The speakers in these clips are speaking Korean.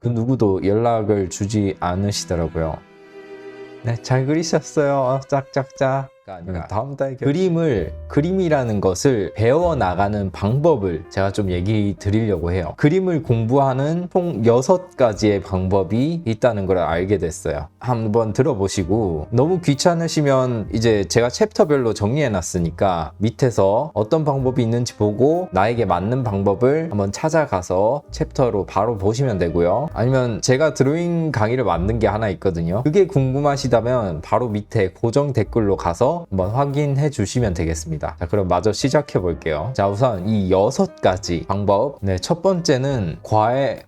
그 누구도 연락을 주지 않으시더라고요. 네, 잘 그리셨어요. 짝짝짝. 다음 달 그림이라는 것을 배워나가는 방법을 제가 좀 얘기 드리려고 해요. 그림을 공부하는 총 6가지의 방법이 있다는 걸 알게 됐어요. 한번 들어보시고 너무 귀찮으시면 이제 제가 챕터별로 정리해 놨으니까 밑에서 어떤 방법이 있는지 보고 나에게 맞는 방법을 한번 찾아가서 챕터로 바로 보시면 되고요. 아니면 제가 드로잉 강의를 만든 게 하나 있거든요. 그게 궁금하시다면 바로 밑에 고정 댓글로 가서 한번 확인해 주시면 되겠습니다. 자, 그럼 마저 시작해 볼게요. 자, 우선 이 6가지 방법. 네, 첫 번째는 과외.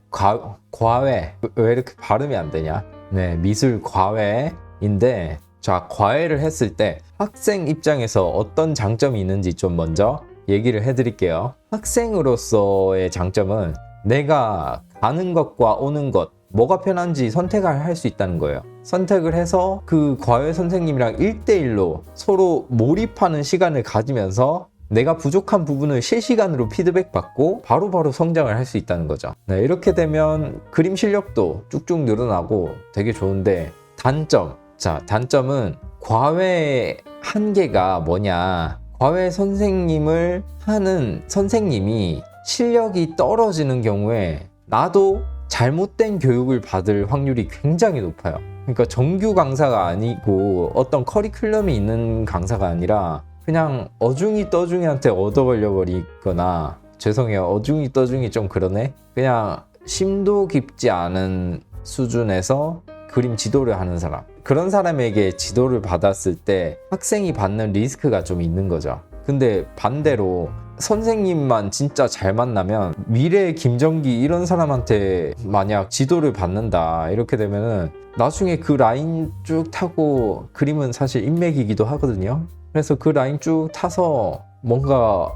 왜 이렇게 발음이 안 되냐? 네, 미술 과외인데, 자, 과외를 했을 때 학생 입장에서 어떤 장점이 있는지 좀 먼저 얘기를 해 드릴게요. 학생으로서의 장점은 내가 가는 것과 오는 것, 뭐가 편한지 선택을 할 수 있다는 거예요. 선택을 해서 그 과외 선생님이랑 1대1로 서로 몰입하는 시간을 가지면서 내가 부족한 부분을 실시간으로 피드백 받고 바로바로 성장을 할 수 있다는 거죠. 네, 이렇게 되면 그림 실력도 쭉쭉 늘어나고 되게 좋은데, 단점. 자, 단점은 과외 한계가 뭐냐. 과외 선생님을 하는 선생님이 실력이 떨어지는 경우에 나도 잘못된 교육을 받을 확률이 굉장히 높아요. 그러니까 정규 강사가 아니고 어떤 커리큘럼이 있는 강사가 아니라 그냥 어중이 떠중이한테 얻어 걸려버리거나, 죄송해요, 어중이 떠중이 좀 그러네, 그냥 심도 깊지 않은 수준에서 그림 지도를 하는 사람, 그런 사람에게 지도를 받았을 때 학생이 받는 리스크가 좀 있는 거죠. 근데 반대로 선생님만 진짜 잘 만나면, 미래의 김정기 이런 사람한테 만약 지도를 받는다 이렇게 되면은 나중에 그 라인 쭉 타고, 그림은 사실 인맥이기도 하거든요. 그래서 그 라인 쭉 타서 뭔가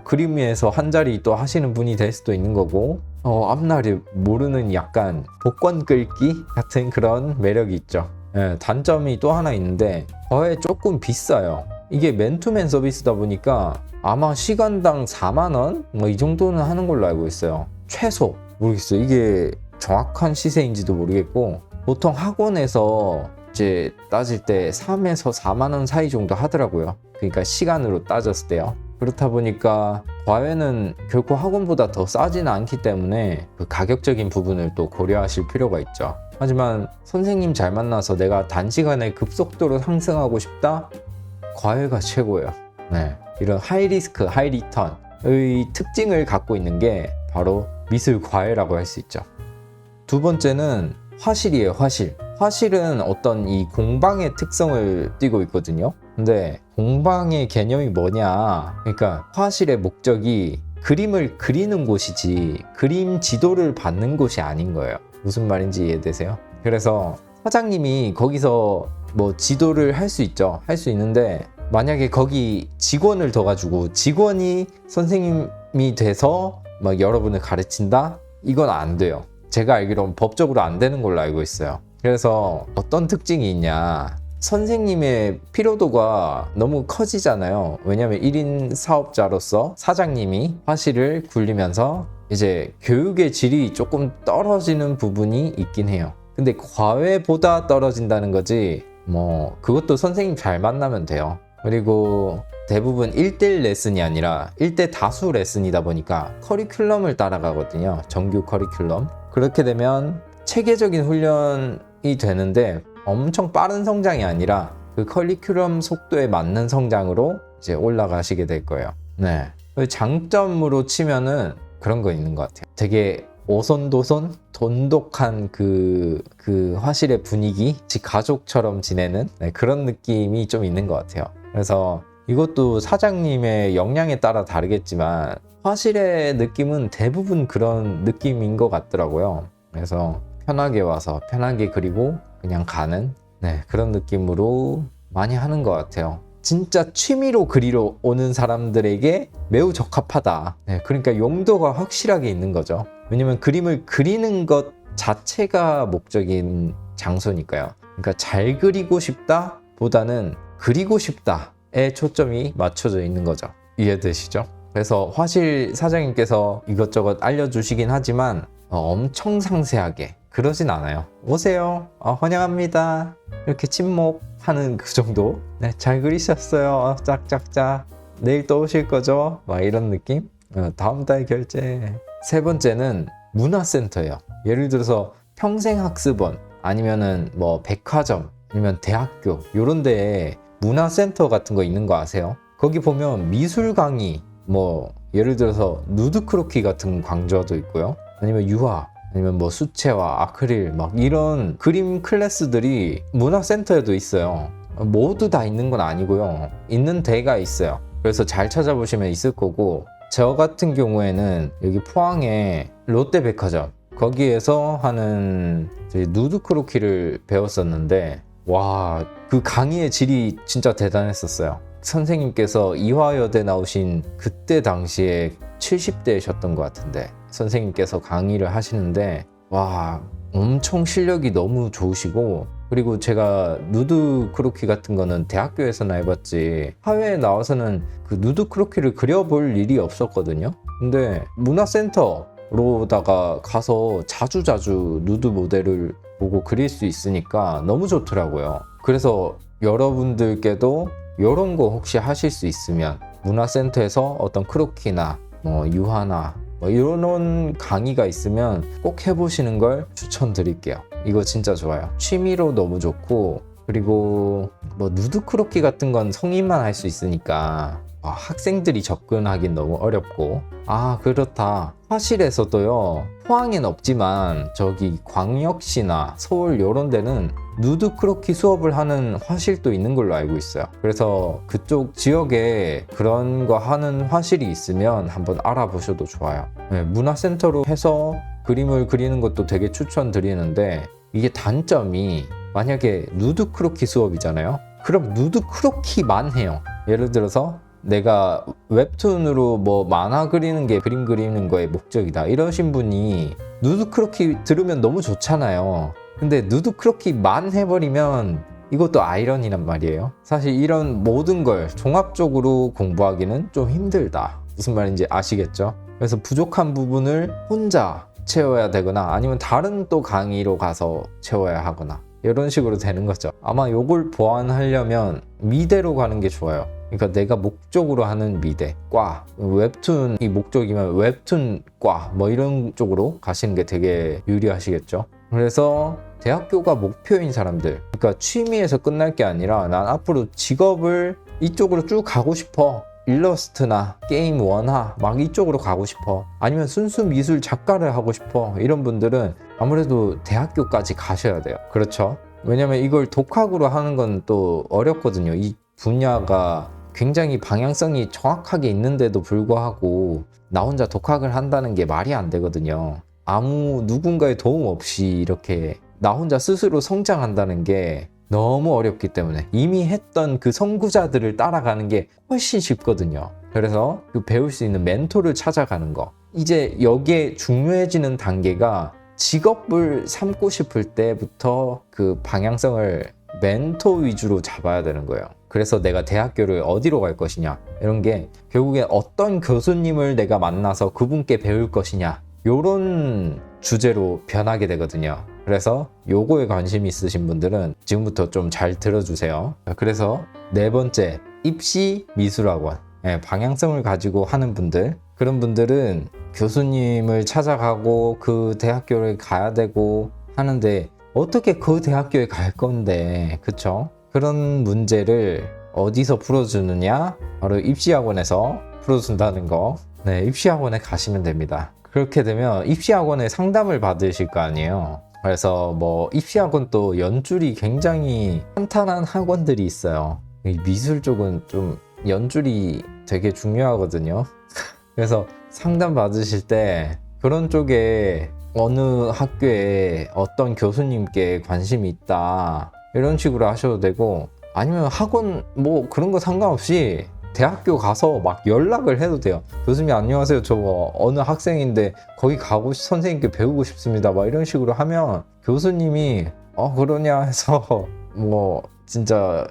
그림 위에서 한 자리 또 하시는 분이 될 수도 있는 거고, 앞날을 모르는 약간 복권 끌기 같은 그런 매력이 있죠. 네, 단점이 또 하나 있는데, 과외 조금 비싸요. 이게 맨투맨 서비스다 보니까 아마 시간당 4만원? 뭐 이 정도는 하는 걸로 알고 있어요. 최소. 모르겠어요. 이게 정확한 시세인지도 모르겠고, 보통 학원에서 이제 따질 때 3에서 4만원 사이 정도 하더라고요. 그러니까 시간으로 따졌을 때요. 그렇다 보니까 과외는 결코 학원보다 더 싸지는 않기 때문에 그 가격적인 부분을 또 고려하실 필요가 있죠. 하지만 선생님 잘 만나서 내가 단시간에 급속도로 상승하고 싶다? 과외가 최고예요. 네, 이런 하이리스크 하이리턴의 특징을 갖고 있는 게 바로 미술 과외라고 할 수 있죠. 두 번째는 화실이에요. 화실은 어떤 이 공방의 특성을 띠고 있거든요. 근데 공방의 개념이 뭐냐, 그러니까 화실의 목적이 그림을 그리는 곳이지 그림 지도를 받는 곳이 아닌 거예요. 무슨 말인지 이해되세요? 그래서 사장님이 거기서 뭐 지도를 할 수 있죠. 할 수 있는데, 만약에 거기 직원을 더 가지고 직원이 선생님이 돼서 막 여러분을 가르친다? 이건 안 돼요. 제가 알기로는 법적으로 안 되는 걸로 알고 있어요. 그래서 어떤 특징이 있냐, 선생님의 피로도가 너무 커지잖아요. 왜냐면 1인 사업자로서 사장님이 화실을 굴리면서 이제 교육의 질이 조금 떨어지는 부분이 있긴 해요. 근데 과외보다 떨어진다는 거지, 뭐 그것도 선생님 잘 만나면 돼요. 그리고 대부분 1대1 레슨이 아니라 1대 다수 레슨이다 보니까 커리큘럼을 따라가거든요. 정규 커리큘럼. 그렇게 되면 체계적인 훈련이 되는데 엄청 빠른 성장이 아니라 그 커리큘럼 속도에 맞는 성장으로 이제 올라가시게 될 거예요. 네. 장점으로 치면은 그런 거 있는 것 같아요. 되게 오손도손 돈독한 그 화실의 분위기, 즉 가족처럼 지내는, 네, 그런 느낌이 좀 있는 것 같아요. 그래서 이것도 사장님의 역량에 따라 다르겠지만 화실의 느낌은 대부분 그런 느낌인 것 같더라고요. 그래서 편하게 와서 편하게 그리고 그냥 가는, 네, 그런 느낌으로 많이 하는 것 같아요. 진짜 취미로 그리러 오는 사람들에게 매우 적합하다. 네, 그러니까 용도가 확실하게 있는 거죠. 왜냐면 그림을 그리는 것 자체가 목적인 장소니까요. 그러니까 잘 그리고 싶다 보다는 그리고 싶다에 초점이 맞춰져 있는 거죠. 이해되시죠? 그래서 화실 사장님께서 이것저것 알려주시긴 하지만 엄청 상세하게 그러진 않아요. 오세요. 환영합니다. 이렇게 침묵하는 그 정도. 네, 잘 그리셨어요. 짝짝짝. 내일 또 오실 거죠? 막 이런 느낌? 다음 달 결제. 세 번째는 문화센터예요. 예를 들어서 평생학습원 아니면은 뭐 백화점 아니면 대학교 이런 데에 문화센터 같은 거 있는 거 아세요? 거기 보면 미술 강의 뭐 예를 들어서 누드 크로키 같은 강좌도 있고요. 아니면 유화 아니면 뭐 수채화 아크릴 막 이런 그림 클래스들이 문화센터에도 있어요. 모두 다 있는 건 아니고요. 있는 데가 있어요. 그래서 잘 찾아보시면 있을 거고, 저 같은 경우에는 여기 포항에 롯데백화점 거기에서 하는 누드 크로키를 배웠었는데, 와, 그 강의의 질이 진짜 대단했었어요. 선생님께서 이화여대 나오신 그때 당시에 70대셨던 것 같은데 선생님께서 강의를 하시는데, 와, 엄청 실력이 너무 좋으시고, 그리고 제가 누드 크로키 같은 거는 대학교에서나 해봤지 사회에 나와서는 그 누드 크로키를 그려볼 일이 없었거든요. 근데 문화센터로다가 가서 자주자주 누드 모델을 보고 그릴 수 있으니까 너무 좋더라고요. 그래서 여러분들께도 이런 거 혹시 하실 수 있으면 문화센터에서 어떤 크로키나 뭐 유화나 뭐 이런 강의가 있으면 꼭 해보시는 걸 추천드릴게요. 이거 진짜 좋아요. 취미로 너무 좋고, 그리고 뭐 누드 크로키 같은 건 성인만 할 수 있으니까 학생들이 접근하긴 너무 어렵고. 그렇다, 화실에서도요, 포항엔 없지만 저기 광역시나 서울 이런 데는 누드 크로키 수업을 하는 화실도 있는 걸로 알고 있어요. 그래서 그쪽 지역에 그런 거 하는 화실이 있으면 한번 알아보셔도 좋아요. 네, 문화센터로 해서 그림을 그리는 것도 되게 추천드리는데, 이게 단점이 만약에 누드 크로키 수업이잖아요. 그럼 누드 크로키만 해요. 예를 들어서 내가 웹툰으로 뭐 만화 그리는 게 그림 그리는 거의 목적이다 이러신 분이 누드 크로키 들으면 너무 좋잖아요. 근데 누드 크로키만 해버리면 이것도 아이러니란 말이에요. 사실 이런 모든 걸 종합적으로 공부하기는 좀 힘들다. 무슨 말인지 아시겠죠? 그래서 부족한 부분을 혼자 채워야 되거나 아니면 다른 또 강의로 가서 채워야 하거나 이런 식으로 되는 거죠. 아마 요걸 보완하려면 미대로 가는 게 좋아요. 그러니까 내가 목적으로 하는 미대, 과, 웹툰이 목적이면 웹툰과 뭐 이런 쪽으로 가시는 게 되게 유리하시겠죠. 그래서 대학교가 목표인 사람들, 그러니까 취미에서 끝날 게 아니라 난 앞으로 직업을 이쪽으로 쭉 가고 싶어, 일러스트나 게임 원화 막 이쪽으로 가고 싶어, 아니면 순수 미술 작가를 하고 싶어, 이런 분들은 아무래도 대학교까지 가셔야 돼요. 그렇죠? 왜냐면 이걸 독학으로 하는 건 또 어렵거든요. 이 분야가 굉장히 방향성이 정확하게 있는데도 불구하고 나 혼자 독학을 한다는 게 말이 안 되거든요. 아무 누군가의 도움 없이 이렇게 나 혼자 스스로 성장한다는 게 너무 어렵기 때문에 이미 했던 그 선구자들을 따라가는 게 훨씬 쉽거든요. 그래서 그 배울 수 있는 멘토를 찾아가는 거, 이제 여기에 중요해지는 단계가 직업을 삼고 싶을 때부터 그 방향성을 멘토 위주로 잡아야 되는 거예요. 그래서 내가 대학교를 어디로 갈 것이냐, 이런 게 결국에 어떤 교수님을 내가 만나서 그분께 배울 것이냐, 요런 주제로 변하게 되거든요. 그래서 요거에 관심 있으신 분들은 지금부터 좀 잘 들어주세요. 그래서 네 번째, 입시 미술학원. 방향성을 가지고 하는 분들, 그런 분들은 교수님을 찾아가고 그 대학교를 가야 되고 하는데 어떻게 그 대학교에 갈 건데, 그쵸? 그런 문제를 어디서 풀어주느냐? 바로 입시학원에서 풀어준다는 거. 네, 입시학원에 가시면 됩니다. 그렇게 되면 입시학원에 상담을 받으실 거 아니에요. 그래서 뭐 입시학원 또 연줄이 굉장히 탄탄한 학원들이 있어요. 미술 쪽은 좀 연줄이 되게 중요하거든요. 그래서 상담 받으실 때 그런 쪽에 어느 학교에 어떤 교수님께 관심이 있다, 이런 식으로 하셔도 되고, 아니면 학원 뭐 그런 거 상관없이 대학교 가서 막 연락을 해도 돼요. 교수님 안녕하세요, 저 어느 학생인데 거기 가고 선생님께 배우고 싶습니다, 막 이런 식으로 하면 교수님이 그러냐 해서 뭐 진짜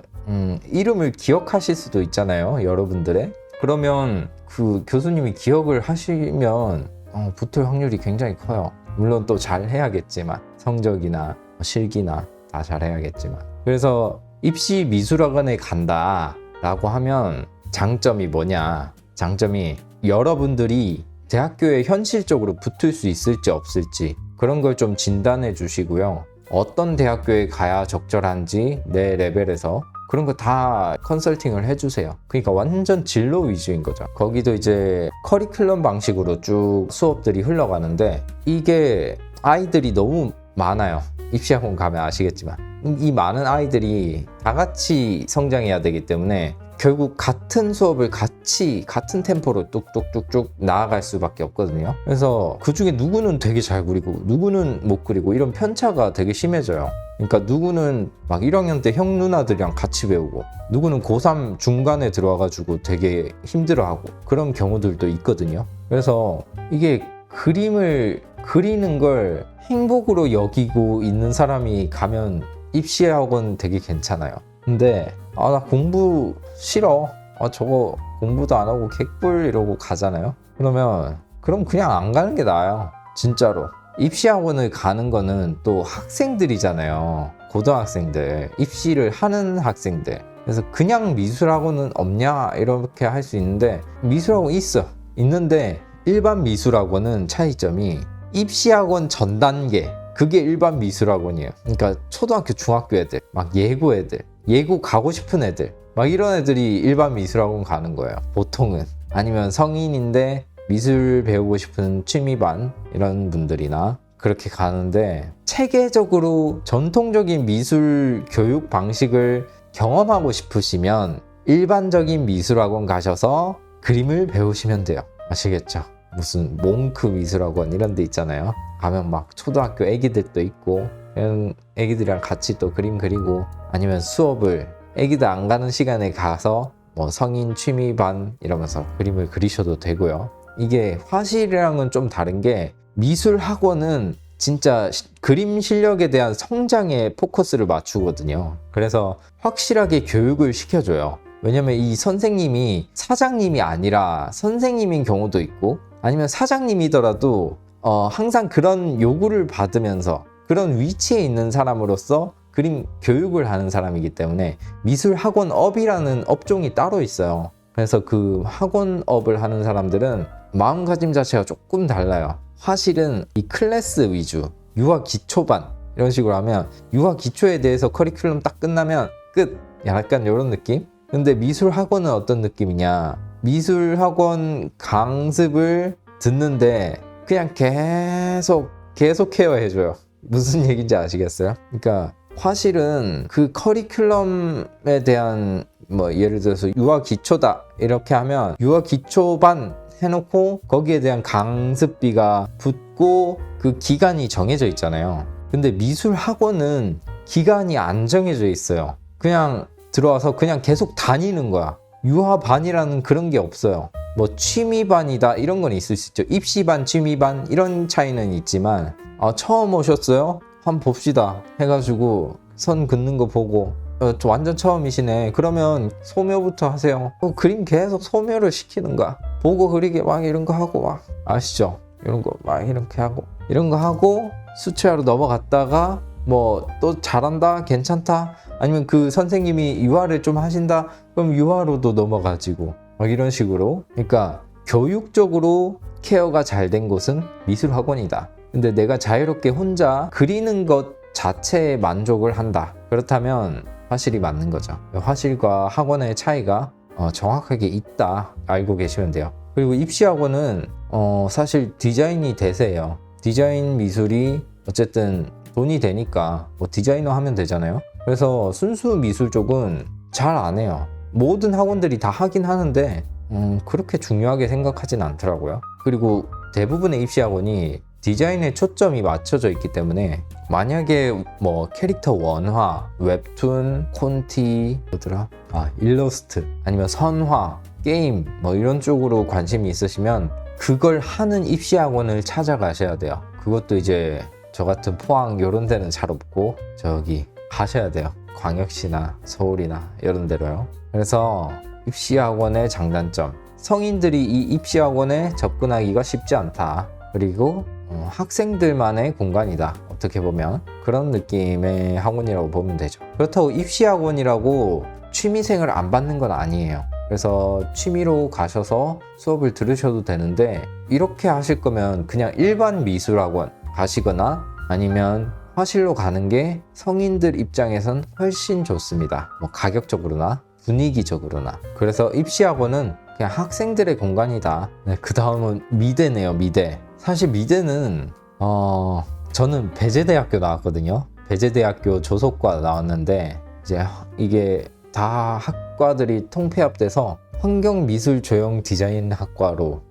이름을 기억하실 수도 있잖아요, 여러분들의. 그러면 그 교수님이 기억을 하시면 붙을 확률이 굉장히 커요. 물론 또 잘 해야겠지만 성적이나 실기나 다 잘 해야겠지만. 그래서 입시 미술학원에 간다 라고 하면 장점이 뭐냐, 장점이 여러분들이 대학교에 현실적으로 붙을 수 있을지 없을지 그런 걸 좀 진단해 주시고요. 어떤 대학교에 가야 적절한지 내 레벨에서 그런 거 다 컨설팅을 해주세요. 그러니까 완전 진로 위주인 거죠. 거기도 이제 커리큘럼 방식으로 쭉 수업들이 흘러가는데 이게 아이들이 너무 많아요. 입시학원 가면 아시겠지만 이 많은 아이들이 다 같이 성장해야 되기 때문에 결국 같은 수업을 같은 템포로 뚝뚝뚝뚝 나아갈 수밖에 없거든요. 그래서 그 중에 누구는 되게 잘 그리고 누구는 못 그리고 이런 편차가 되게 심해져요. 그러니까 누구는 막 1학년 때 형 누나들이랑 같이 배우고 누구는 고3 중간에 들어와가지고 되게 힘들어하고 그런 경우들도 있거든요. 그래서 이게 그림을 그리는 걸 행복으로 여기고 있는 사람이 가면 입시학원 되게 괜찮아요. 근데 나 공부 싫어, 저거 공부도 안 하고 객불 이러고 가잖아요. 그럼 그냥 안 가는 게 나아요. 진짜로. 입시학원을 가는 거는 또 학생들이잖아요. 고등학생들, 입시를 하는 학생들. 그래서 그냥 미술학원은 없냐 이렇게 할 수 있는데 미술학원 있는데 일반 미술학원은 차이점이 입시학원 전 단계, 그게 일반 미술학원이에요. 그러니까 초등학교 중학교 애들, 막 예고 애들, 예고 가고 싶은 애들, 막 이런 애들이 일반 미술학원 가는 거예요. 보통은. 아니면 성인인데 미술 배우고 싶은 취미반 이런 분들이나 그렇게 가는데, 체계적으로 전통적인 미술 교육 방식을 경험하고 싶으시면 일반적인 미술학원 가셔서 그림을 배우시면 돼요. 아시겠죠? 무슨 몽크 미술학원 이런 데 있잖아요. 가면 막 초등학교 애기들도 있고 이런 애기들이랑 같이 또 그림 그리고, 아니면 수업을 애기들 안 가는 시간에 가서 뭐 성인 취미반 이러면서 그림을 그리셔도 되고요. 이게 화실이랑은 좀 다른 게, 미술 학원은 진짜 그림 실력에 대한 성장에 포커스를 맞추거든요. 그래서 확실하게 교육을 시켜줘요. 왜냐면 이 선생님이 사장님이 아니라 선생님인 경우도 있고, 아니면 사장님이더라도 항상 그런 요구를 받으면서 그런 위치에 있는 사람으로서 그림 교육을 하는 사람이기 때문에 미술 학원업이라는 업종이 따로 있어요. 그래서 그 학원업을 하는 사람들은 마음가짐 자체가 조금 달라요. 화실은 이 클래스 위주, 유아 기초반 이런 식으로 하면 유아 기초에 대해서 커리큘럼 딱 끝나면 끝! 약간 이런 느낌? 근데 미술 학원은 어떤 느낌이냐, 미술 학원 강습을 듣는데 그냥 계속 케어해줘요. 무슨 얘기인지 아시겠어요? 그러니까 화실은 그 커리큘럼에 대한 뭐 예를 들어서 유아 기초다 이렇게 하면 유아 기초반 해놓고 거기에 대한 강습비가 붙고 그 기간이 정해져 있잖아요. 근데 미술 학원은 기간이 안 정해져 있어요. 그냥 들어와서 그냥 계속 다니는 거야. 유아반이라는 그런 게 없어요. 뭐 취미반이다 이런 건 있을 수 있죠. 입시반, 취미반 이런 차이는 있지만, 처음 오셨어요? 한번 봅시다 해가지고 선 긋는 거 보고 저 완전 처음이시네 그러면 소묘부터 하세요. 그림 계속 소묘를 시키는 거야. 보고 그리게 막 이런 거 하고 막, 아시죠? 이런 거 막 이렇게 하고 이런 거 하고 수채화로 넘어갔다가 뭐 또 잘한다 괜찮다, 아니면 그 선생님이 유화를 좀 하신다 그럼 유화로도 넘어가지고 막 이런 식으로. 그러니까 교육적으로 케어가 잘 된 곳은 미술학원이다. 근데 내가 자유롭게 혼자 그리는 것 자체에 만족을 한다, 그렇다면 화실이 맞는 거죠. 화실과 학원의 차이가 정확하게 있다 알고 계시면 돼요. 그리고 입시학원은 사실 디자인이 대세예요. 디자인 미술이 어쨌든 돈이 되니까 뭐 디자이너 하면 되잖아요. 그래서 순수 미술 쪽은 잘 안 해요. 모든 학원들이 다 하긴 하는데 그렇게 중요하게 생각하진 않더라고요. 그리고 대부분의 입시학원이 디자인에 초점이 맞춰져 있기 때문에, 만약에 뭐 캐릭터 원화, 웹툰, 콘티, 뭐더라? 일러스트, 아니면 선화, 게임 뭐 이런 쪽으로 관심이 있으시면 그걸 하는 입시학원을 찾아가셔야 돼요. 그것도 이제 저 같은 포항 이런 데는 잘 없고 저기 가셔야 돼요. 광역시나 서울이나 이런 데로요. 그래서 입시학원의 장단점, 성인들이 이 입시학원에 접근하기가 쉽지 않다. 그리고 학생들만의 공간이다. 어떻게 보면 그런 느낌의 학원이라고 보면 되죠. 그렇다고 입시학원이라고 취미생을 안 받는 건 아니에요. 그래서 취미로 가셔서 수업을 들으셔도 되는데, 이렇게 하실 거면 그냥 일반 미술학원 가시거나 아니면 화실로 가는 게 성인들 입장에선 훨씬 좋습니다. 뭐 가격적으로나 분위기적으로나. 그래서 입시학원은 그냥 학생들의 공간이다. 네, 그 다음은 미대네요. 미대. 사실 미대는 저는 배재대학교 나왔거든요. 배재대학교 조속과 나왔는데, 이제 이게 다 학과들이 통폐합돼서 환경미술조형디자인학과로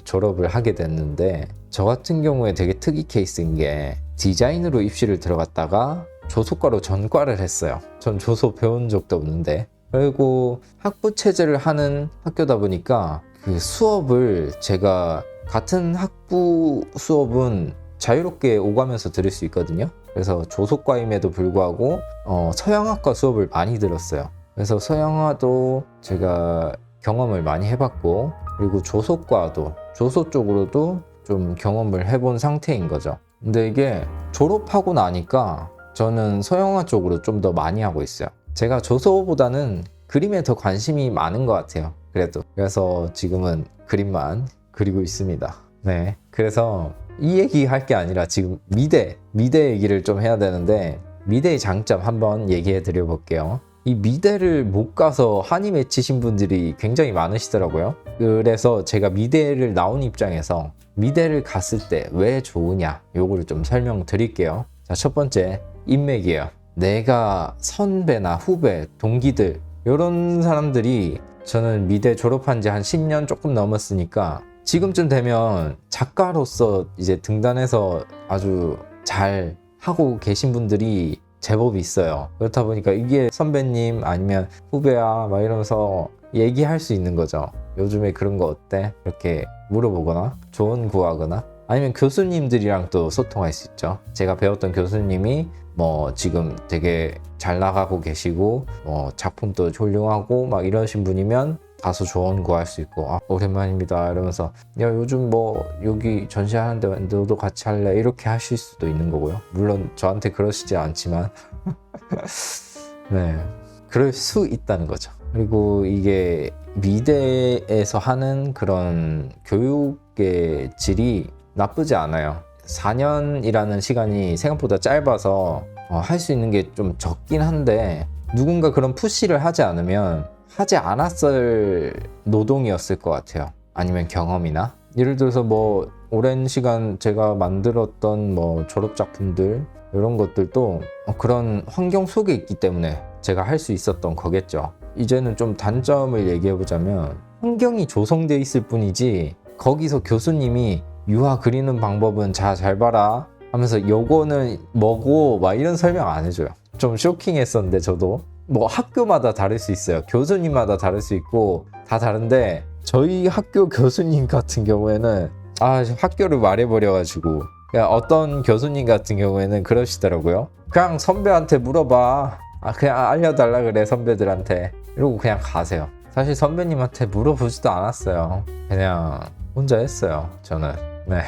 졸업을 하게 됐는데, 저 같은 경우에 되게 특이 케이스인 게 디자인으로 입시를 들어갔다가 조속과로 전과를 했어요. 전 조속 배운 적도 없는데. 그리고 학부 체제를 하는 학교다 보니까 그 수업을 제가 같은 학부 수업은 자유롭게 오가면서 들을 수 있거든요. 그래서 조속과임에도 불구하고 서양학과 수업을 많이 들었어요. 그래서 서양화도 제가 경험을 많이 해봤고, 그리고 조속과도 조소 쪽으로도 좀 경험을 해본 상태인 거죠. 근데 이게 졸업하고 나니까 저는 서양화 쪽으로 좀 더 많이 하고 있어요. 제가 조소보다는 그림에 더 관심이 많은 것 같아요. 그래서 지금은 그림만 그리고 있습니다. 네, 그래서 이 얘기 할 게 아니라 지금 미대 얘기를 좀 해야 되는데, 미대의 장점 한번 얘기해 드려 볼게요. 이 미대를 못 가서 한이 맺히신 분들이 굉장히 많으시더라고요. 그래서 제가 미대를 나온 입장에서 미대를 갔을 때 왜 좋으냐, 요거를 좀 설명드릴게요. 자, 첫 번째, 인맥이에요. 내가 선배나 후배, 동기들, 이런 사람들이, 저는 미대 졸업한 지 한 10년 조금 넘었으니까 지금쯤 되면 작가로서 이제 등단해서 아주 잘 하고 계신 분들이 제법 있어요. 그렇다 보니까 이게 선배님 아니면 후배야 막 이러면서 얘기할 수 있는 거죠. 요즘에 그런 거 어때? 이렇게 물어보거나 조언 구하거나, 아니면 교수님들이랑 또 소통할 수 있죠. 제가 배웠던 교수님이 뭐 지금 되게 잘 나가고 계시고 작품도 훌륭하고 막 이러신 분이면 가서 조언 구할 수 있고, 오랜만입니다 이러면서, 야 요즘 뭐 여기 전시하는데 너도 같이 할래? 이렇게 하실 수도 있는 거고요. 물론 저한테 그러시지 않지만 네, 그럴 수 있다는 거죠. 그리고 이게 미대에서 하는 그런 교육의 질이 나쁘지 않아요. 4년이라는 시간이 생각보다 짧아서 할 수 있는 게 좀 적긴 한데, 누군가 그런 푸시를 하지 않으면 하지 않았을 노동이었을 것 같아요. 아니면 경험이나, 예를 들어서 뭐 오랜 시간 제가 만들었던 뭐 졸업작품들, 이런 것들도 그런 환경 속에 있기 때문에 제가 할 수 있었던 거겠죠. 이제는 좀 단점을 얘기해 보자면, 환경이 조성되어 있을 뿐이지 거기서 교수님이 유화 그리는 방법은 잘 봐라 하면서 요거는 뭐고 막 이런 설명 안 해줘요. 좀 쇼킹했었는데, 저도 뭐 학교마다 다를 수 있어요. 교수님마다 다를 수 있고 다 다른데, 저희 학교 교수님 같은 경우에는 학교를 말해버려가지고, 어떤 교수님 같은 경우에는 그러시더라고요. 그냥 선배한테 물어봐. 그냥 알려달라 그래 선배들한테. 이러고 그냥 가세요. 사실 선배님한테 물어보지도 않았어요. 그냥 혼자 했어요, 저는. 네.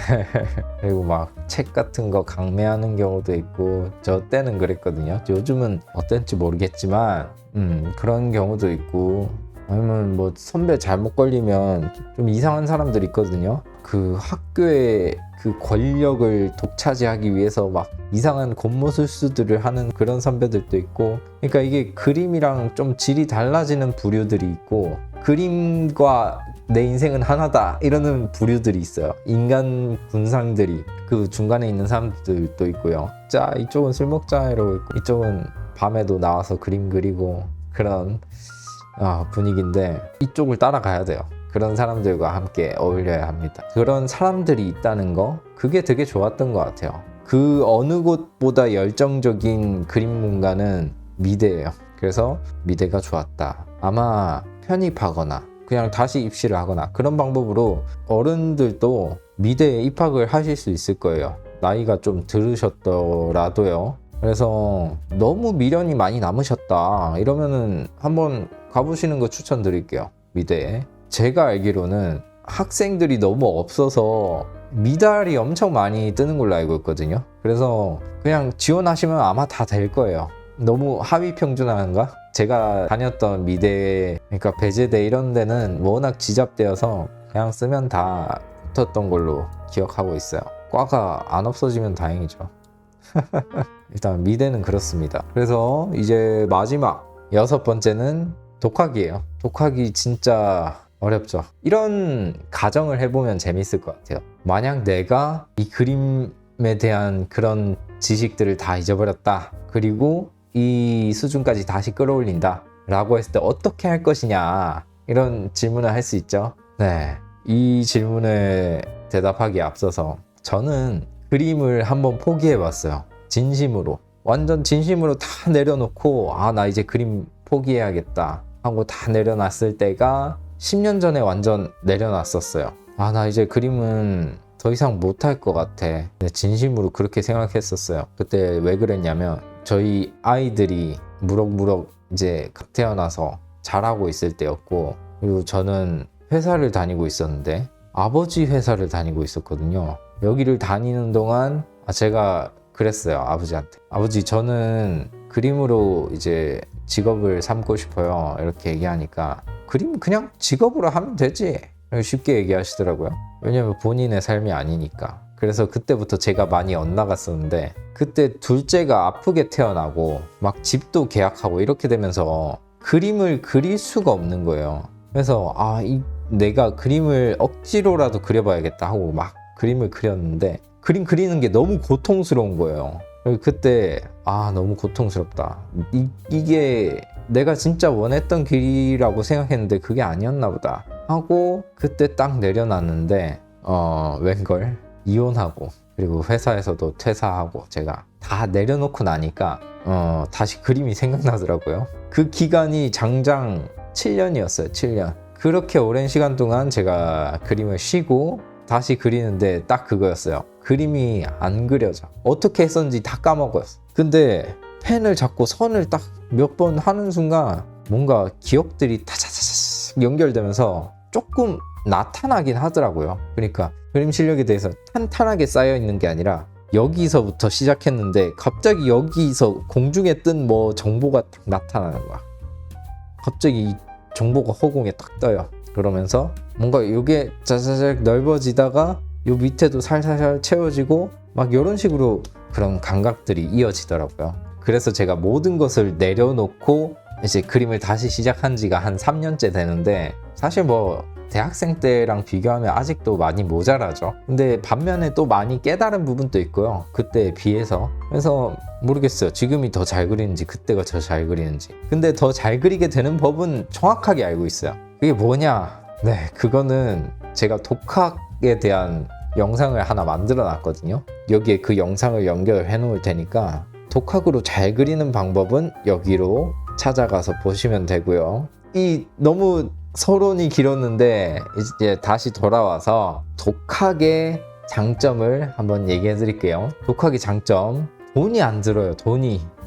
그리고 막 책 같은 거 강매하는 경우도 있고, 저 때는 그랬거든요. 요즘은 어땠지 모르겠지만 그런 경우도 있고, 아니면 뭐 선배 잘못 걸리면 좀 이상한 사람들 있거든요. 그 학교의 그 권력을 독차지하기 위해서 막 이상한 곤모술수들을 하는 그런 선배들도 있고, 그러니까 이게 그림이랑 좀 질이 달라지는 부류들이 있고, 그림과 내 인생은 하나다 이러는 부류들이 있어요. 인간 군상들이 그 중간에 있는 사람들도 있고요. 자, 이쪽은 술 먹자 이러고 있고, 이쪽은 밤에도 나와서 그림 그리고, 그런 분위기인데 이쪽을 따라가야 돼요. 그런 사람들과 함께 어울려야 합니다. 그런 사람들이 있다는 거, 그게 되게 좋았던 것 같아요. 그 어느 곳보다 열정적인 그림 공간은 미대예요. 그래서 미대가 좋았다. 아마 편입하거나 그냥 다시 입시를 하거나 그런 방법으로 어른들도 미대에 입학을 하실 수 있을 거예요. 나이가 좀 들으셨더라도요. 그래서 너무 미련이 많이 남으셨다 이러면은 한번 가보시는 거 추천드릴게요. 미대에. 제가 알기로는 학생들이 너무 없어서 미달이 엄청 많이 뜨는 걸로 알고 있거든요. 그래서 그냥 지원하시면 아마 다 될 거예요. 너무 하위 평준화인가? 제가 다녔던 미대, 그러니까 배제대 이런 데는 워낙 지잡되어서 그냥 쓰면 다 붙었던 걸로 기억하고 있어요. 과가 안 없어지면 다행이죠. 일단 미대는 그렇습니다. 그래서 이제 마지막 6번째는 독학이에요. 독학이 진짜 어렵죠. 이런 가정을 해보면 재밌을 것 같아요. 만약 내가 이 그림에 대한 그런 지식들을 다 잊어버렸다. 그리고 이 수준까지 다시 끌어올린다. 라고 했을 때 어떻게 할 것이냐. 이런 질문을 할 수 있죠. 네. 이 질문에 대답하기에 앞서서 저는 그림을 한번 포기해봤어요. 진심으로. 완전 진심으로 다 내려놓고 나 이제 그림 포기해야겠다 하고 다 내려놨을 때가 10년 전에 완전 내려놨었어요. 나 이제 그림은 더 이상 못할 것 같아. 근데 진심으로 그렇게 생각했었어요. 그때 왜 그랬냐면 저희 아이들이 무럭무럭 이제 태어나서 자라고 있을 때였고, 그리고 저는 회사를 다니고 있었는데 아버지 회사를 다니고 있었거든요. 여기를 다니는 동안 제가 그랬어요. 아버지한테. 아버지, 저는 그림으로 이제 직업을 삼고 싶어요. 이렇게 얘기하니까 그림 그냥 직업으로 하면 되지. 쉽게 얘기하시더라고요. 왜냐면 본인의 삶이 아니니까. 그래서 그때부터 제가 많이 엇나갔었는데, 그때 둘째가 아프게 태어나고 막 집도 계약하고 이렇게 되면서 그림을 그릴 수가 없는 거예요. 그래서 내가 그림을 억지로라도 그려봐야겠다 하고 막 그림을 그렸는데 그림 그리는 게 너무 고통스러운 거예요. 그때 너무 고통스럽다. 이게 내가 진짜 원했던 길이라고 생각했는데 그게 아니었나 보다 하고 그때 딱 내려놨는데 웬걸 이혼하고 그리고 회사에서도 퇴사하고 제가 다 내려놓고 나니까 다시 그림이 생각나더라고요. 그 기간이 장장 7년이었어요. 7년. 그렇게 오랜 시간 동안 제가 그림을 쉬고 다시 그리는데 딱 그거였어요. 그림이 안 그려져. 어떻게 했었는지 다 까먹어요. 근데 펜을 잡고 선을 딱 몇 번 하는 순간 뭔가 기억들이 타자자자 연결되면서 조금 나타나긴 하더라고요. 그러니까 그림 실력에 대해서 탄탄하게 쌓여 있는 게 아니라 여기서부터 시작했는데 갑자기 여기서 공중에 뜬 뭐 정보가 딱 나타나는 거야. 갑자기 이 정보가 허공에 딱 떠요. 그러면서 뭔가 이게 자자작 넓어지다가 요 밑에도 살살살 채워지고 막 이런 식으로 그런 감각들이 이어지더라고요. 그래서 제가 모든 것을 내려놓고 이제 그림을 다시 시작한 지가 한 3년째 되는데, 사실 뭐 대학생 때랑 비교하면 아직도 많이 모자라죠. 근데 반면에 또 많이 깨달은 부분도 있고요. 그때에 비해서. 그래서 모르겠어요. 지금이 더 잘 그리는지 그때가 더 잘 그리는지. 근데 더 잘 그리게 되는 법은 정확하게 알고 있어요. 그게 뭐냐? 네, 그거는 제가 독학에 대한 영상을 하나 만들어 놨거든요. 여기에 그 영상을 연결해 놓을 테니까 독학으로 잘 그리는 방법은 여기로 찾아가서 보시면 되고요. 이 너무 서론이 길었는데 이제 다시 돌아와서 독학의 장점을 한번 얘기해 드릴게요. 독학의 장점, 돈이 안 들어요.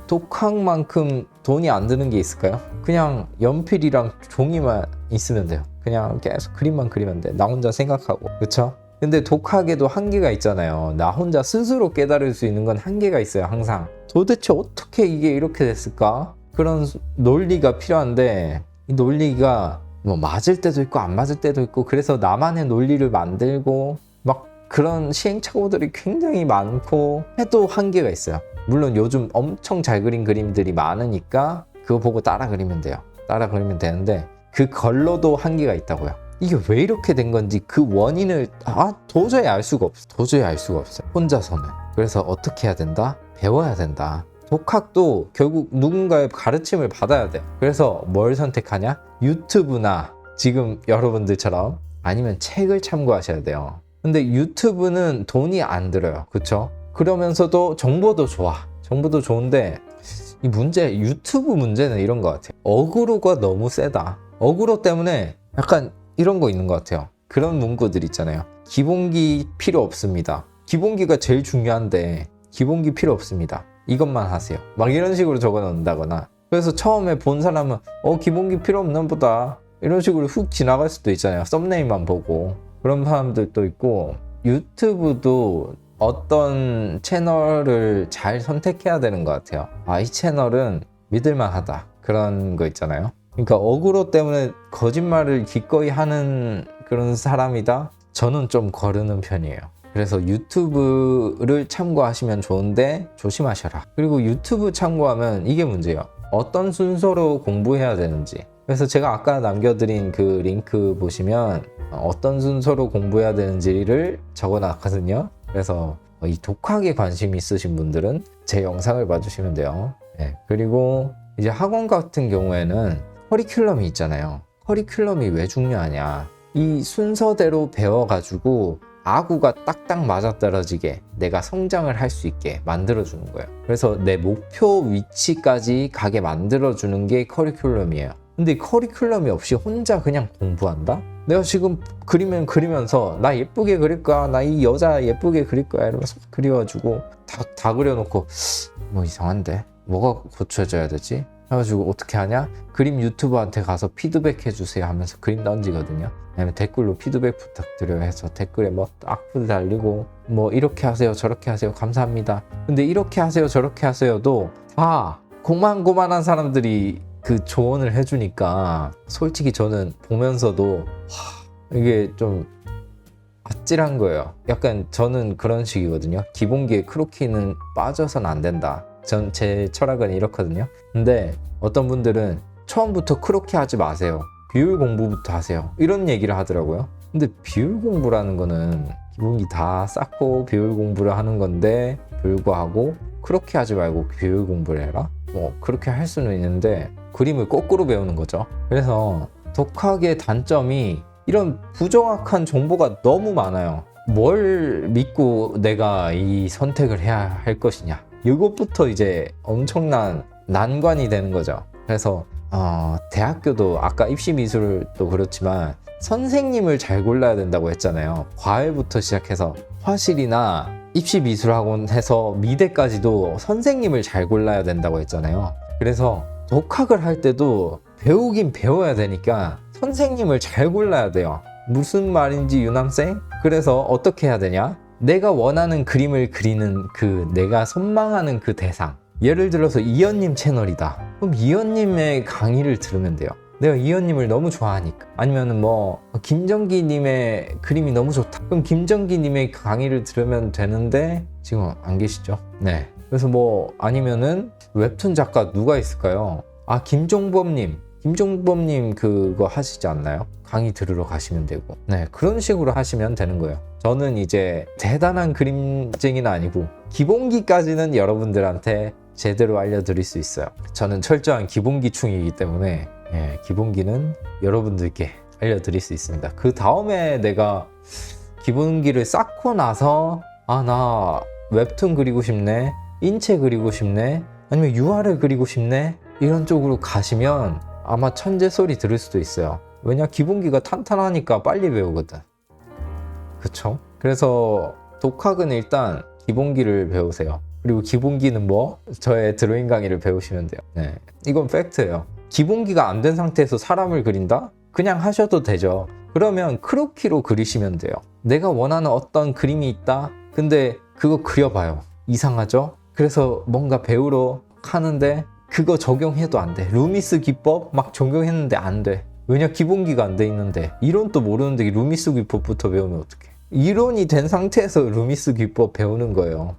독학만큼 돈이 안 드는 게 있을까요? 그냥 연필이랑 종이만 있으면 돼요. 그냥 계속 그림만 그리면 돼. 나 혼자 생각하고. 그쵸? 근데 독학에도 한계가 있잖아요. 나 혼자 스스로 깨달을 수 있는 건 한계가 있어요. 항상. 도대체 어떻게 이게 이렇게 됐을까? 그런 논리가 필요한데 이 논리가 뭐 맞을 때도 있고 안 맞을 때도 있고, 그래서 나만의 논리를 만들고 막 그런 시행착오들이 굉장히 많고 해도 한계가 있어요. 물론 요즘 엄청 잘 그린 그림들이 많으니까 그거 보고 따라 그리면 돼요. 따라 그리면 되는데 그걸로도 한계가 있다고요. 이게 왜 이렇게 된 건지 그 원인을 도저히 알 수가 없어요. 혼자서는. 그래서 어떻게 해야 된다? 배워야 된다. 독학도 결국 누군가의 가르침을 받아야 돼요. 그래서 뭘 선택하냐? 유튜브나 지금 여러분들처럼, 아니면 책을 참고하셔야 돼요. 근데 유튜브는 돈이 안 들어요. 그쵸? 그러면서도 정보도 좋아. 정보도 좋은데 이 문제, 유튜브 문제는 이런 것 같아요. 어그로가 너무 세다. 어그로 때문에 약간 이런 거 있는 것 같아요. 그런 문구들 있잖아요. 기본기 필요 없습니다. 기본기가 제일 중요한데 기본기 필요 없습니다. 이것만 하세요. 막 이런 식으로 적어 놓는다거나. 그래서 처음에 본 사람은 기본기 필요 없나 보다 이런 식으로 훅 지나갈 수도 있잖아요. 썸네일만 보고. 그런 사람들도 있고, 유튜브도 어떤 채널을 잘 선택해야 되는 것 같아요. 아, 이 채널은 믿을만하다, 그런 거 있잖아요. 그러니까 어그로 때문에 거짓말을 기꺼이 하는 그런 사람이다? 저는 좀 거르는 편이에요. 그래서 유튜브를 참고하시면 좋은데 조심하셔라. 그리고 유튜브 참고하면 이게 문제예요. 어떤 순서로 공부해야 되는지. 그래서 제가 아까 남겨드린 그 링크 보시면 어떤 순서로 공부해야 되는지를 적어놨거든요. 그래서 이 독학에 관심 있으신 분들은 제 영상을 봐주시면 돼요. 네. 그리고 이제 학원 같은 경우에는 커리큘럼이 있잖아요. 커리큘럼이 왜 중요하냐. 이 순서대로 배워가지고 아구가 딱딱 맞아떨어지게 내가 성장을 할 수 있게 만들어주는 거예요. 그래서 내 목표 위치까지 가게 만들어주는 게 커리큘럼이에요. 근데 커리큘럼이 없이 혼자 그냥 공부한다? 내가 지금 그리면 그리면서 나 예쁘게 그릴 거야, 나 이 여자 예쁘게 그릴 거야 이러면서 그려가지고 다 그려놓고 뭐 이상한데? 뭐가 고쳐져야 되지? 해가지고 어떻게 하냐? 그림 유튜버한테 가서 피드백 해주세요 하면서 그림 던지거든요. 아니면 댓글로 피드백 부탁드려요 해서 댓글에 뭐 악플 달리고 뭐 이렇게 하세요 저렇게 하세요 감사합니다. 근데 이렇게 하세요 저렇게 하세요도 다 고만고만한 사람들이 그 조언을 해주니까 솔직히 저는 보면서도 이게 좀 아찔한 거예요. 약간 저는 그런 식이거든요. 기본기에 크로키는 빠져서는 안 된다. 제 철학은 이렇거든요. 근데 어떤 분들은 처음부터 크로키 하지 마세요. 비율 공부부터 하세요. 이런 얘기를 하더라고요. 근데 비율 공부라는 거는 기본기 다 쌓고 비율 공부를 하는 건데 불구하고 크로키 하지 말고 비율 공부를 해라? 뭐 그렇게 할 수는 있는데 그림을 거꾸로 배우는 거죠. 그래서 독학의 단점이 이런 부정확한 정보가 너무 많아요. 뭘 믿고 내가 이 선택을 해야 할 것이냐. 이것부터 이제 엄청난 난관이 되는 거죠. 그래서 대학교도 아까 입시미술도 그렇지만 선생님을 잘 골라야 된다고 했잖아요. 과외부터 시작해서 화실이나 입시미술학원 해서 미대까지도 선생님을 잘 골라야 된다고 했잖아요. 그래서 독학을 할 때도 배우긴 배워야 되니까 선생님을 잘 골라야 돼요. 무슨 말인지 유남생? 그래서 어떻게 해야 되냐? 내가 원하는 그림을 그리는 내가 선망하는 그 대상. 예를 들어서 이현님 채널이다. 그럼 이현님의 강의를 들으면 돼요. 내가 이현님을 너무 좋아하니까. 아니면은 뭐 김정기님의 그림이 너무 좋다. 그럼 김정기님의 강의를 들으면 되는데 지금 안 계시죠? 네. 그래서 뭐 아니면은 웹툰 작가 누가 있을까요? 김종범님 그거 하시지 않나요? 강의 들으러 가시면 되고. 네, 그런 식으로 하시면 되는 거예요. 저는 이제 대단한 그림쟁이는 아니고 기본기까지는 여러분들한테 제대로 알려드릴 수 있어요. 저는 철저한 기본기충이기 때문에 기본기는 여러분들께 알려드릴 수 있습니다. 그 다음에 내가 기본기를 쌓고 나서 나 웹툰 그리고 싶네, 인체 그리고 싶네, 아니면 유화를 그리고 싶네, 이런 쪽으로 가시면 아마 천재 소리 들을 수도 있어요. 왜냐? 기본기가 탄탄하니까 빨리 배우거든. 그쵸? 그래서 독학은 일단 기본기를 배우세요. 그리고 기본기는 뭐? 저의 드로잉 강의를 배우시면 돼요. 네, 이건 팩트예요. 기본기가 안 된 상태에서 사람을 그린다? 그냥 하셔도 되죠. 그러면 크로키로 그리시면 돼요. 내가 원하는 어떤 그림이 있다? 근데 그거 그려봐요. 이상하죠? 그래서 뭔가 배우러 하는데 그거 적용해도 안 돼. 루미스 기법 막 적용했는데 안 돼. 왜냐? 기본기가 안 돼 있는데. 이론도 모르는데 루미스 기법부터 배우면 어떡해. 이론이 된 상태에서 루미스 기법 배우는 거예요.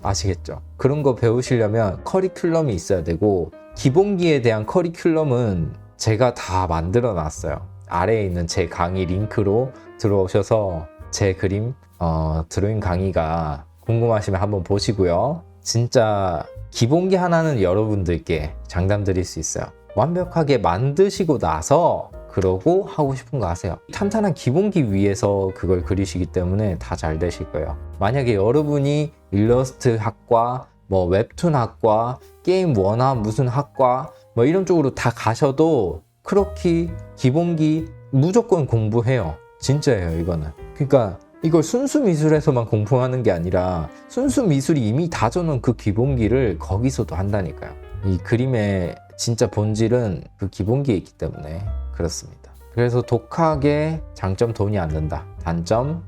아시겠죠? 그런 거 배우시려면 커리큘럼이 있어야 되고, 기본기에 대한 커리큘럼은 제가 다 만들어 놨어요. 아래에 있는 제 강의 링크로 들어오셔서 제 그림 드로잉 강의가 궁금하시면 한번 보시고요. 진짜 기본기 하나는 여러분들께 장담드릴 수 있어요. 완벽하게 만드시고 나서 그러고 하고 싶은 거 하세요. 탄탄한 기본기 위에서 그걸 그리시기 때문에 다 잘 되실 거예요. 만약에 여러분이 일러스트 학과, 뭐 웹툰 학과, 게임 원화 무슨 학과 뭐 이런 쪽으로 다 가셔도 크로키, 기본기 무조건 공부해요. 진짜예요, 이거는. 그러니까 이걸 순수 미술에서만 공부하는 게 아니라 순수 미술이 이미 다져놓은 그 기본기를 거기서도 한다니까요. 이 그림의 진짜 본질은 그 기본기에 있기 때문에 그렇습니다. 그래서 독학의 장점 돈이 안 든다. 단점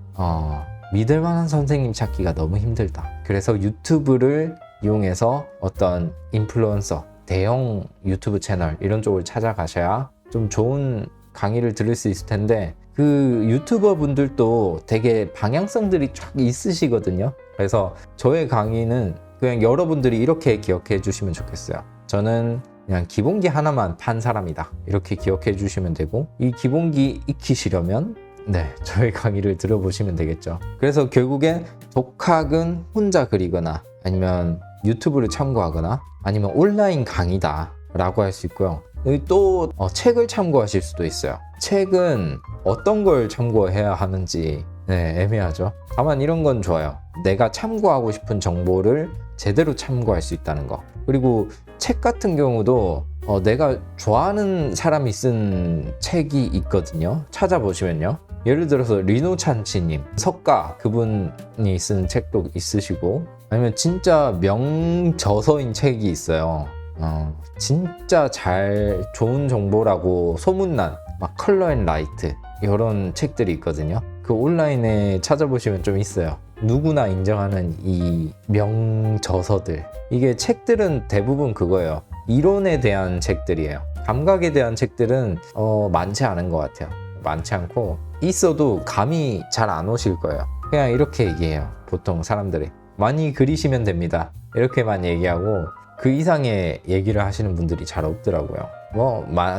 믿을 만한 선생님 찾기가 너무 힘들다. 그래서 유튜브를 이용해서 어떤 인플루언서, 대형 유튜브 채널 이런 쪽을 찾아가셔야 좀 좋은 강의를 들을 수 있을 텐데 그 유튜버 분들도 되게 방향성들이 쫙 있으시거든요. 그래서 저의 강의는 그냥 여러분들이 이렇게 기억해 주시면 좋겠어요. 저는 그냥 기본기 하나만 판 사람이다. 이렇게 기억해 주시면 되고 이 기본기 익히시려면 저의 강의를 들어보시면 되겠죠. 그래서 결국엔 독학은 혼자 그리거나 아니면 유튜브를 참고하거나 아니면 온라인 강의다 라고 할 수 있고요. 또 책을 참고하실 수도 있어요. 책은 어떤 걸 참고해야 하는지 애매하죠. 다만 이런 건 좋아요. 내가 참고하고 싶은 정보를 제대로 참고할 수 있다는 거. 그리고 책 같은 경우도 내가 좋아하는 사람이 쓴 책이 있거든요. 찾아보시면요. 예를 들어서 리노찬치님, 석가 그분이 쓴 책도 있으시고 아니면 진짜 명저서인 책이 있어요. 진짜 좋은 정보라고 소문난 막 컬러 앤 라이트 이런 책들이 있거든요. 그 온라인에 찾아보시면 좀 있어요. 누구나 인정하는 이 명저서들. 이게 책들은 대부분 그거예요. 이론에 대한 책들이에요. 감각에 대한 책들은 많지 않은 것 같아요. 많지 않고 있어도 감이 잘 안 오실 거예요. 그냥 이렇게 얘기해요. 보통 사람들이 많이 그리시면 됩니다. 이렇게만 얘기하고 그 이상의 얘기를 하시는 분들이 잘 없더라고요.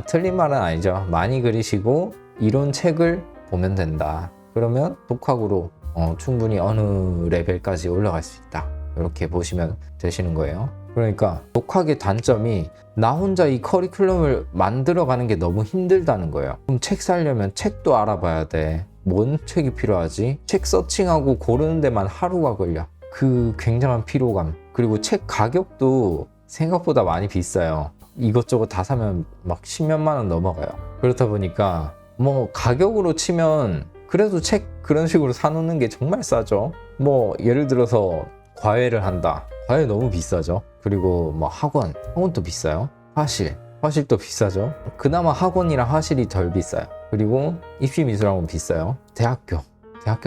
틀린 말은 아니죠. 많이 그리시고 이론 책을 보면 된다. 그러면 독학으로 충분히 어느 레벨까지 올라갈 수 있다. 이렇게 보시면 되시는 거예요. 그러니까 독학의 단점이 나 혼자 이 커리큘럼을 만들어가는 게 너무 힘들다는 거예요. 그럼 책 사려면 책도 알아봐야 돼. 뭔 책이 필요하지? 책 서칭하고 고르는 데만 하루가 걸려. 그 굉장한 피로감. 그리고 책 가격도 생각보다 많이 비싸요. 이것저것 다 사면 막 10몇만 원 넘어가요. 그렇다 보니까 가격으로 치면 그래도 책 그런 식으로 사놓는 게 정말 싸죠. 예를 들어서 과외를 한다. 과외 너무 비싸죠. 그리고 학원도 비싸요. 화실도 비싸죠. 그나마 학원이랑 화실이 덜 비싸요. 그리고 입시미술학원 비싸요. 대학교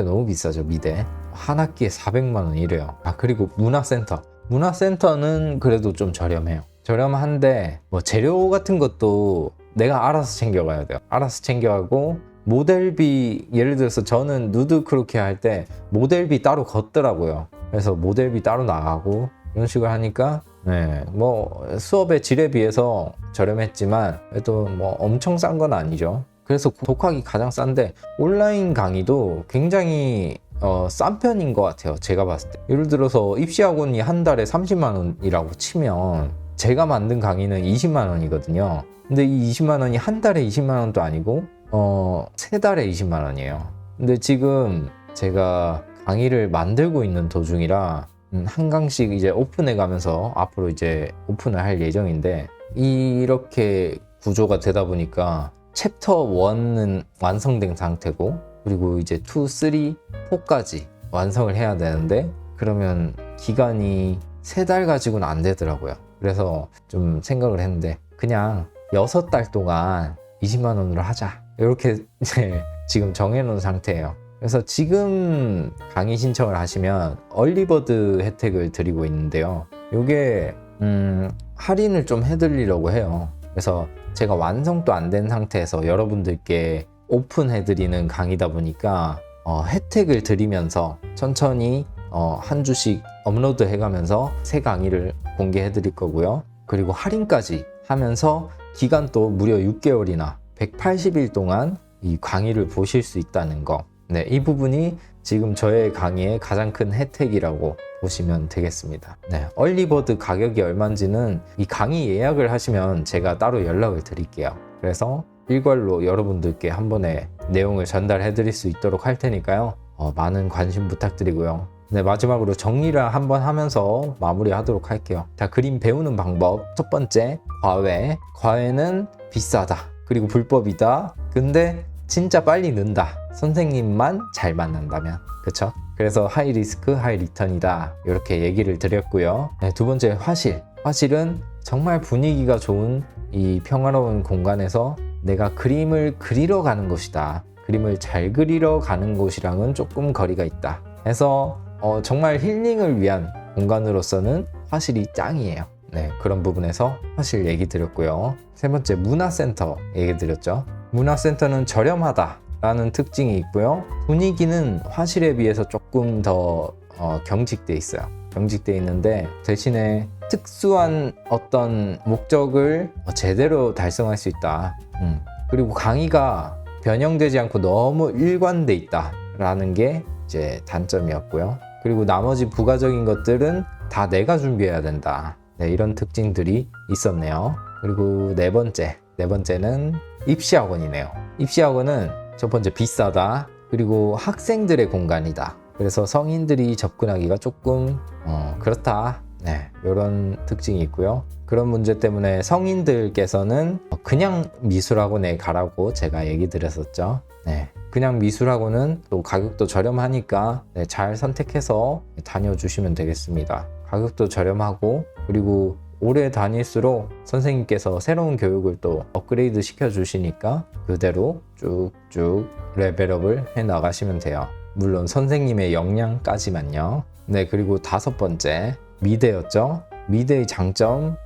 너무 비싸죠. 미대 한 학기에 400만 원 이래요. 그리고 문화센터는 그래도 좀 저렴해요. 저렴한데 재료 같은 것도 내가 알아서 챙겨가야 돼요. 알아서 챙겨가고 모델비, 예를 들어서 저는 누드 크로케 할 때 모델비 따로 걷더라고요. 그래서 모델비 따로 나가고 이런 식으로 하니까 수업의 질에 비해서 저렴했지만 그래도 엄청 싼 건 아니죠. 그래서 독학이 가장 싼데 온라인 강의도 굉장히 싼 편인 것 같아요. 제가 봤을 때. 예를 들어서 입시학원이 한 달에 30만 원이라고 치면 제가 만든 강의는 20만 원이거든요. 근데 이 20만 원이 한 달에 20만 원도 아니고 3달에 20만 원이에요. 근데 지금 제가 강의를 만들고 있는 도중이라 한 강씩 이제 오픈해 가면서 앞으로 이제 오픈을 할 예정인데 이렇게 구조가 되다 보니까 챕터 1은 완성된 상태고 그리고 이제 2, 3, 4까지 완성을 해야 되는데 그러면 기간이 3달 가지고는 안 되더라고요. 그래서 좀 생각을 했는데 그냥 6달 동안 20만 원으로 하자. 이렇게 지금 정해놓은 상태예요. 그래서 지금 강의 신청을 하시면 얼리버드 혜택을 드리고 있는데요. 이게 할인을 좀 해드리려고 해요. 그래서 제가 완성도 안 된 상태에서 여러분들께 오픈해드리는 강의다 보니까 혜택을 드리면서 천천히 한 주씩 업로드 해가면서 새 강의를 공개해드릴 거고요. 그리고 할인까지 하면서 기간도 무려 6개월이나 180일 동안 이 강의를 보실 수 있다는 거. 이 부분이 지금 저의 강의의 가장 큰 혜택이라고 보시면 되겠습니다. 얼리버드 가격이 얼마인지는 이 강의 예약을 하시면 제가 따로 연락을 드릴게요. 그래서 일괄로 여러분들께 한 번에 내용을 전달해 드릴 수 있도록 할 테니까요. 많은 관심 부탁드리고요. 마지막으로 정리를 한번 하면서 마무리하도록 할게요. 자, 그림 배우는 방법. 첫 번째, 과외는 비싸다. 그리고 불법이다. 근데 진짜 빨리 는다. 선생님만 잘 만난다면. 그쵸? 그래서 하이 리스크, 하이 리턴이다. 이렇게 얘기를 드렸고요. 두 번째, 화실은 정말 분위기가 좋은 이 평화로운 공간에서 내가 그림을 그리러 가는 곳이다. 그림을 잘 그리러 가는 곳이랑은 조금 거리가 있다. 해서 정말 힐링을 위한 공간으로서는 화실이 짱이에요. 네, 그런 부분에서 화실 얘기 드렸고요. 세 번째, 문화센터 얘기 드렸죠. 문화센터는 저렴하다라는 특징이 있고요. 분위기는 화실에 비해서 조금 더 경직돼 있어요. 경직돼 있는데 대신에 특수한 어떤 목적을 제대로 달성할 수 있다. 그리고 강의가 변형되지 않고 너무 일관돼 있다라는 게 이제 단점이었고요. 그리고 나머지 부가적인 것들은 다 내가 준비해야 된다. 네, 이런 특징들이 있었네요. 그리고 네 번째는 입시학원이네요. 입시학원은 첫 번째 비싸다. 그리고 학생들의 공간이다. 그래서 성인들이 접근하기가 조금 그렇다. 네, 이런 특징이 있고요. 그런 문제 때문에 성인들께서는 그냥 미술학원에 가라고 제가 얘기 드렸었죠. 네, 그냥 미술학원은 또 가격도 저렴하니까 잘 선택해서 다녀주시면 되겠습니다. 가격도 저렴하고 그리고 오래 다닐수록 선생님께서 새로운 교육을 또 업그레이드 시켜주시니까 그대로 쭉쭉 레벨업을 해 나가시면 돼요. 물론 선생님의 역량까지만요. 네, 그리고 다섯 번째, 미대였죠. 미대의 장점,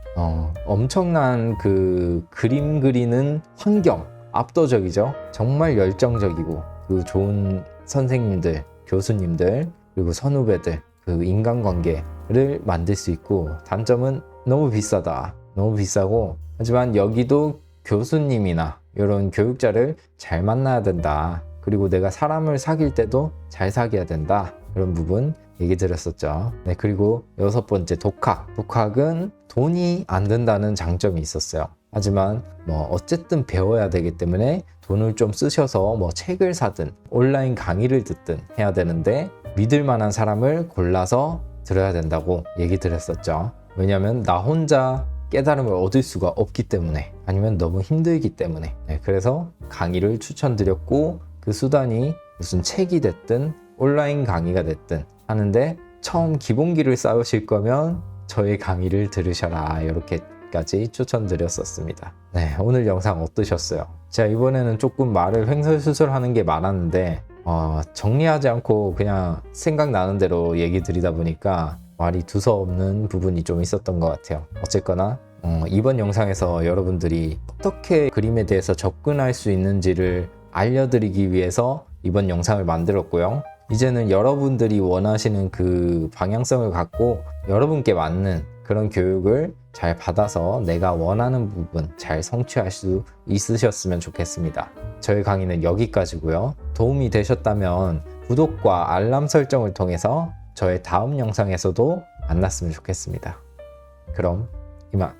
엄청난 그 그림 그리는 환경, 압도적이죠. 정말 열정적이고 그 좋은 선생님들, 교수님들, 그리고 선후배들, 그 인간관계를 만들 수 있고, 단점은 너무 비싸다. 너무 비싸고, 하지만 여기도 교수님이나 이런 교육자를 잘 만나야 된다. 그리고 내가 사람을 사귈 때도 잘 사귀어야 된다. 그런 부분 얘기 드렸었죠. 네, 그리고 여섯 번째, 독학. 독학은 돈이 안 든다는 장점이 있었어요. 하지만 어쨌든 배워야 되기 때문에 돈을 좀 쓰셔서 책을 사든 온라인 강의를 듣든 해야 되는데 믿을 만한 사람을 골라서 들어야 된다고 얘기 드렸었죠. 왜냐하면 나 혼자 깨달음을 얻을 수가 없기 때문에, 아니면 너무 힘들기 때문에. 네, 그래서 강의를 추천드렸고, 그 수단이 무슨 책이 됐든 온라인 강의가 됐든 하는데, 처음 기본기를 쌓으실 거면 저의 강의를 들으셔라, 이렇게까지 추천드렸었습니다. 네, 오늘 영상 어떠셨어요? 제가 이번에는 조금 말을 횡설수설하는 게 많았는데 정리하지 않고 그냥 생각나는 대로 얘기 드리다 보니까 말이 두서없는 부분이 좀 있었던 것 같아요. 어쨌거나 이번 영상에서 여러분들이 어떻게 그림에 대해서 접근할 수 있는지를 알려드리기 위해서 이번 영상을 만들었고요. 이제는 여러분들이 원하시는 그 방향성을 갖고 여러분께 맞는 그런 교육을 잘 받아서 내가 원하는 부분 잘 성취할 수 있으셨으면 좋겠습니다. 저희 강의는 여기까지고요. 도움이 되셨다면 구독과 알람 설정을 통해서 저의 다음 영상에서도 만났으면 좋겠습니다. 그럼 이만.